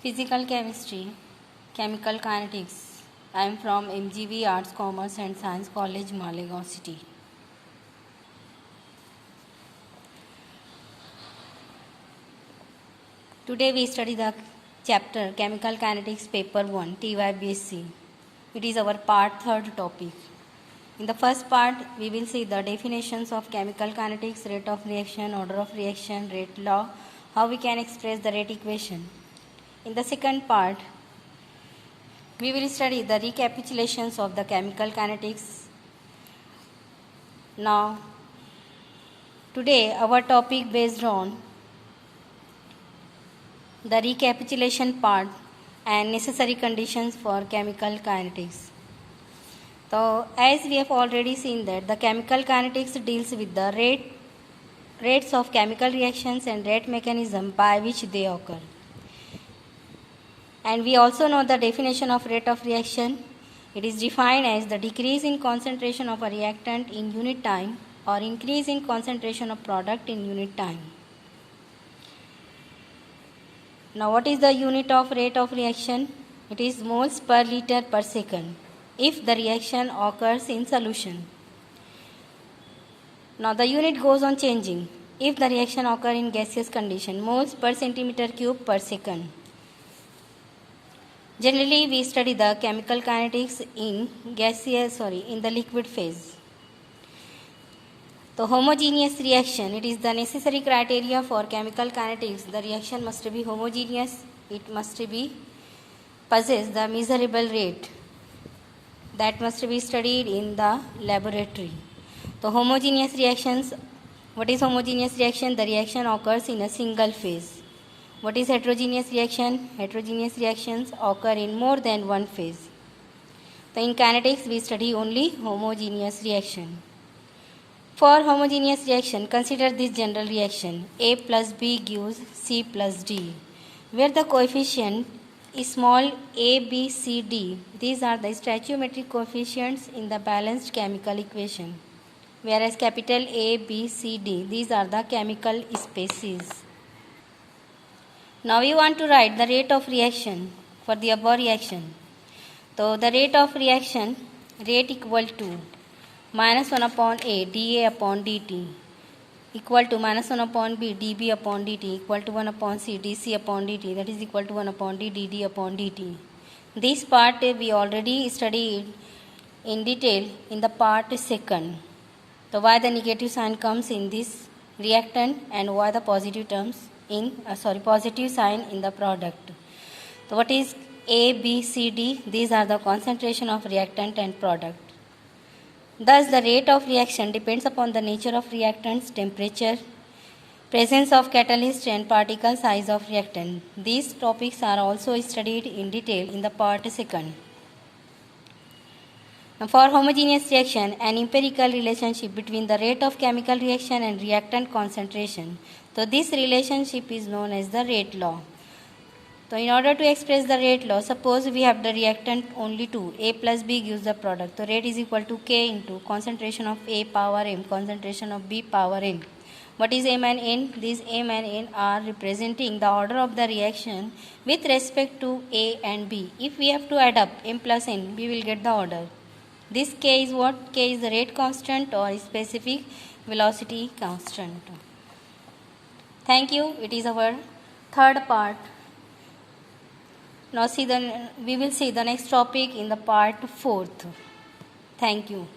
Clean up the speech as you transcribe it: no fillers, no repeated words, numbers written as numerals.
Physical Chemistry, Chemical Kinetics. I am from MGV Arts, Commerce and Science College, Malegaon City. Today we study the chapter Chemical Kinetics Paper 1 TYBSc. It is our part 3rd topic. In the first part we will see the definitions of chemical kinetics, rate of reaction, order of reaction, rate law, how we can express the rate equation. In the second part, we will study the recapitulations of the chemical kinetics. Now, today our topic based on the recapitulation part and necessary conditions for chemical kinetics. So, as we have already seen that the chemical kinetics deals with the rates of chemical reactions and rate mechanism by which they occur. And we also know the definition of rate of reaction. It is defined as the decrease in concentration of a reactant in unit time or increase in concentration of product in unit time. Now, what is the unit of rate of reaction? It is moles per liter per second if the reaction occurs in solution. Now, the unit goes on changing if the reaction occurs in gaseous condition, moles per centimeter cube per second. Generally, we study the chemical kinetics in the liquid phase. The homogeneous reaction, it is the necessary criteria for chemical kinetics. The reaction must be homogeneous, it must be possess the measurable rate that must be studied in the laboratory. The homogeneous reactions, what is homogeneous reaction? The reaction occurs in a single phase. What is heterogeneous reaction? Heterogeneous reactions occur in more than one phase. So in kinetics, we study only homogeneous reaction. For homogeneous reaction, consider this general reaction. A plus B gives C plus D, where the coefficient is small a, b, c, d. These are the stoichiometric coefficients in the balanced chemical equation, whereas capital A, B, C, D, these are the chemical species. Now we want to write the rate of reaction for the above reaction. So the rate of reaction, rate equal to minus 1 upon A dA upon dt equal to minus 1 upon B dB upon dt equal to 1 upon C dC upon dt, that is equal to 1 upon D dd upon dt. This part we already studied in detail in the part 2nd. So why the negative sign comes in this reactant and why the positive terms positive sign in the product. So what is A, B, C, D? These are the concentration of reactant and product. Thus the rate of reaction depends upon the nature of reactants, temperature, presence of catalyst and particle size of reactant. These topics are also studied in detail in the part 2nd. Now for homogeneous reaction, an empirical relationship between the rate of chemical reaction and reactant concentration. So this relationship is known as the rate law. So in order to express the rate law, suppose we have the reactant only 2, A plus B gives the product. So rate is equal to K into concentration of A power M, concentration of B power N. What is M and N? These M and N are representing the order of the reaction with respect to A and B. If we have to add up M plus N, we will get the order. This K is what? K is the rate constant or specific velocity constant. Thank you. It is our 3rd part. Now we will see the next topic in the part 4th. Thank you.